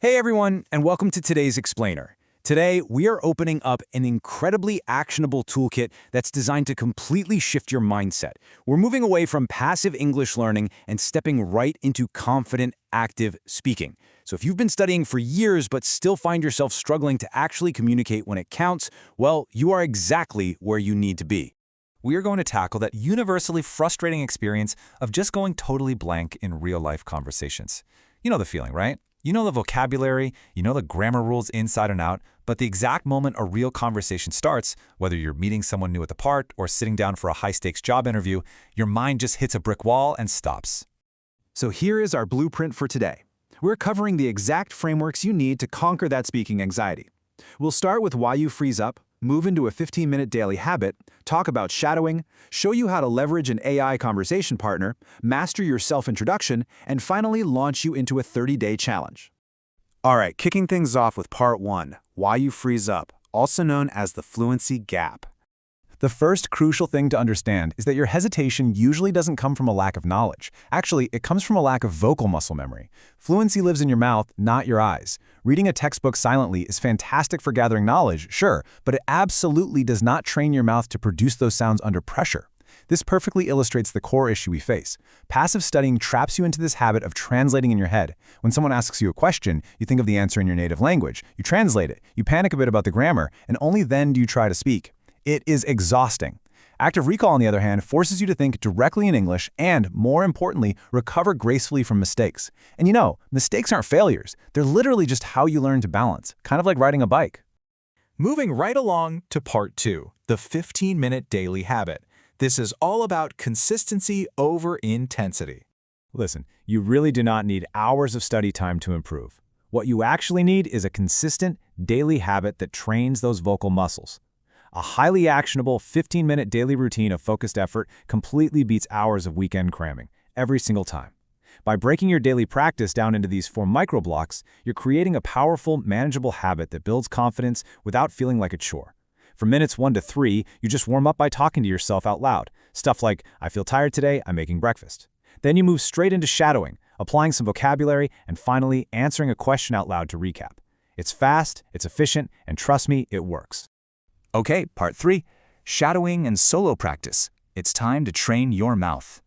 Hey everyone, and welcome to today's Explainer. Today, we are opening up an incredibly actionable toolkit that's designed to completely shift your mindset. We're moving away from passive English learning and stepping right into confident, active speaking. So if you've been studying for years but still find yourself struggling to actually communicate when it counts, well, you are exactly where you need to be. We are going to tackle that universally frustrating experience of just going totally blank in real-life conversations. You know the feeling, right? You know the vocabulary, you know the grammar rules inside and out, but the exact moment a real conversation starts, whether you're meeting someone new at the park or sitting down for a high-stakes job interview, your mind just hits a brick wall and stops. So here is our blueprint for today. We're covering the exact frameworks you need to conquer that speaking anxiety. We'll start with why you freeze up, move into a 15-minute daily habit, talk about shadowing, show you how to leverage an AI conversation partner, master your self-introduction, and finally launch you into a 30-day challenge. All right, kicking things off with part 1, why you freeze up, also known as the fluency gap. The first crucial thing to understand is that your hesitation usually doesn't come from a lack of knowledge. Actually, it comes from a lack of vocal muscle memory. Fluency lives in your mouth, not your eyes. Reading a textbook silently is fantastic for gathering knowledge, sure, but it absolutely does not train your mouth to produce those sounds under pressure. This perfectly illustrates the core issue we face. Passive studying traps you into this habit of translating in your head. When someone asks you a question, you think of the answer in your native language. You translate it, you panic a bit about the grammar, and only then do you try to speak. It is exhausting. Active recall, on the other hand, forces you to think directly in English and, more importantly, recover gracefully from mistakes. And you know, mistakes aren't failures. They're literally just how you learn to balance, kind of like riding a bike. Moving right along to part 2, the 15-minute daily habit. This is all about consistency over intensity. Listen, you really do not need hours of study time to improve. What you actually need is a consistent, daily habit that trains those vocal muscles. A highly actionable 15-minute daily routine of focused effort completely beats hours of weekend cramming, every single time. By breaking your daily practice down into these 4 micro-blocks, you're creating a powerful, manageable habit that builds confidence without feeling like a chore. For minutes 1 to 3, you just warm up by talking to yourself out loud. Stuff like, I feel tired today, I'm making breakfast. Then you move straight into shadowing, applying some vocabulary, and finally answering a question out loud to recap. It's fast, it's efficient, and trust me, it works. Okay, part 3, shadowing and solo practice. It's time to train your mouth.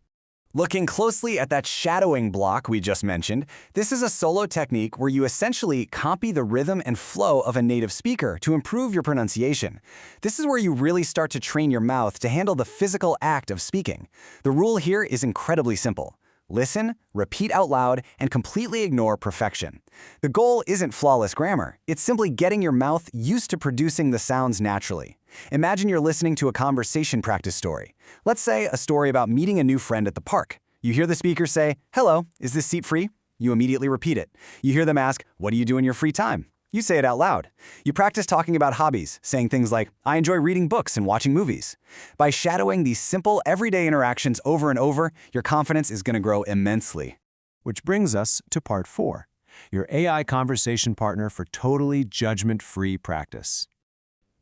Looking closely at that shadowing block we just mentioned, this is a solo technique where you essentially copy the rhythm and flow of a native speaker to improve your pronunciation. This is where you really start to train your mouth to handle the physical act of speaking. The rule here is incredibly simple. Listen, repeat out loud, and completely ignore perfection. The goal isn't flawless grammar. It's simply getting your mouth used to producing the sounds naturally. Imagine you're listening to a conversation practice story. Let's say a story about meeting a new friend at the park. You hear the speaker say, "Hello, is this seat free?" You immediately repeat it. You hear them ask, "What do you do in your free time?" You say it out loud. You practice talking about hobbies, saying things like, "I enjoy reading books and watching movies." By shadowing these simple, everyday interactions over and over, your confidence is going to grow immensely. Which brings us to part 4, your AI conversation partner for totally judgment-free practice.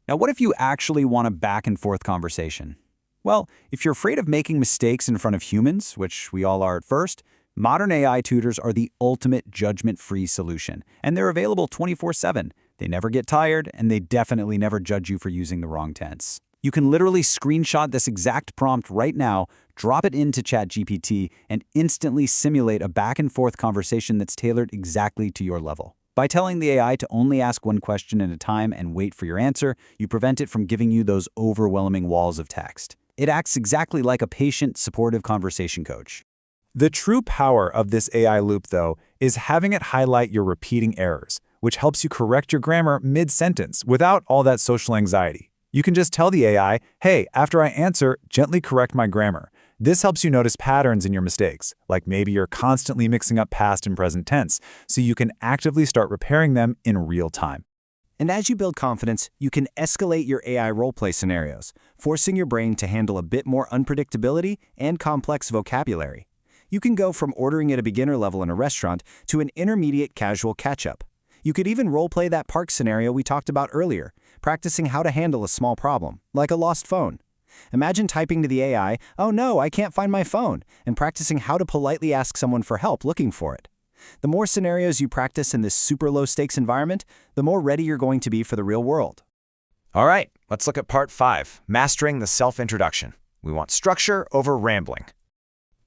Now, what if you actually want a back-and-forth conversation? Well, if you're afraid of making mistakes in front of humans, which we all are at first, modern AI tutors are the ultimate judgment-free solution, and they're available 24/7. They never get tired, and they definitely never judge you for using the wrong tense. You can literally screenshot this exact prompt right now, drop it into ChatGPT, and instantly simulate a back-and-forth conversation that's tailored exactly to your level. By telling the AI to only ask one question at a time and wait for your answer, you prevent it from giving you those overwhelming walls of text. It acts exactly like a patient, supportive conversation coach. The true power of this AI loop, though, is having it highlight your repeating errors, which helps you correct your grammar mid-sentence without all that social anxiety. You can just tell the AI, hey, after I answer, gently correct my grammar. This helps you notice patterns in your mistakes, like maybe you're constantly mixing up past and present tense, so you can actively start repairing them in real time. And as you build confidence, you can escalate your AI roleplay scenarios, forcing your brain to handle a bit more unpredictability and complex vocabulary. You can go from ordering at a beginner level in a restaurant to an intermediate casual catch-up. You could even roleplay that park scenario we talked about earlier, practicing how to handle a small problem, like a lost phone. Imagine typing to the AI, "Oh no, I can't find my phone," and practicing how to politely ask someone for help looking for it. The more scenarios you practice in this super low-stakes environment, the more ready you're going to be for the real world. All right, let's look at part 5, mastering the self-introduction. We want structure over rambling.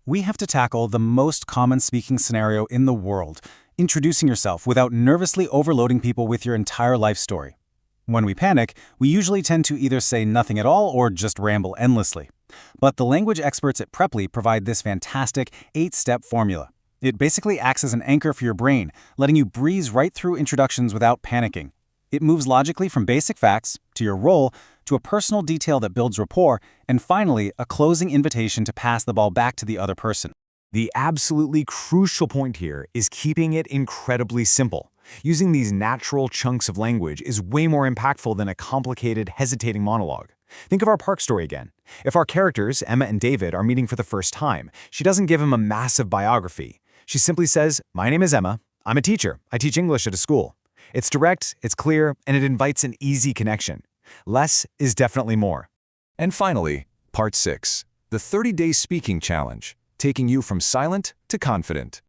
We have to tackle the most common speaking scenario in the world, introducing yourself without nervously overloading people with your entire life story. When we panic, we usually tend to either say nothing at all or just ramble endlessly. But the language experts at Preply provide this fantastic 8-step formula. It basically acts as an anchor for your brain, letting you breeze right through introductions without panicking. It moves logically from basic facts, to your role, to a personal detail that builds rapport, and finally, a closing invitation to pass the ball back to the other person. The absolutely crucial point here is keeping it incredibly simple. Using these natural chunks of language is way more impactful than a complicated, hesitating monologue. Think of our park story again. If our characters, Emma and David, are meeting for the first time, she doesn't give him a massive biography. She simply says, "My name is Emma. I'm a teacher. I teach English at a school." It's direct, it's clear, and it invites an easy connection. Less is definitely more. And finally, part 6, the 30-day speaking challenge, taking you from silent to confident.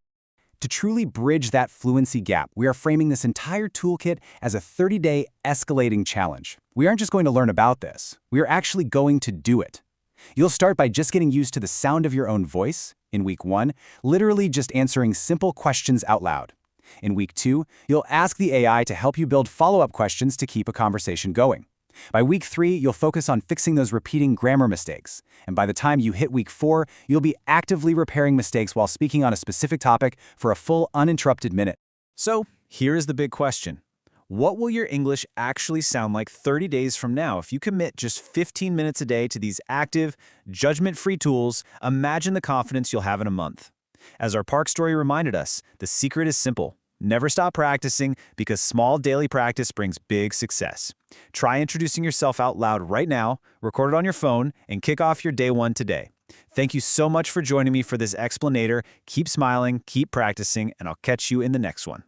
To truly bridge that fluency gap, we are framing this entire toolkit as a 30-day escalating challenge. We aren't just going to learn about this. We are actually going to do it. You'll start by just getting used to the sound of your own voice in week 1, literally just answering simple questions out loud. In week 2, you'll ask the AI to help you build follow-up questions to keep a conversation going. By week 3, you'll focus on fixing those repeating grammar mistakes. And by the time you hit week 4, you'll be actively repairing mistakes while speaking on a specific topic for a full uninterrupted minute. So, here is the big question. What will your English actually sound like 30 days from now if you commit just 15 minutes a day to these active, judgment-free tools? Imagine the confidence you'll have in a month. As our park story reminded us, the secret is simple. Never stop practicing because small daily practice brings big success. Try introducing yourself out loud right now, record it on your phone, and kick off your day 1 today. Thank you so much for joining me for this explanator. Keep smiling, keep practicing, and I'll catch you in the next one.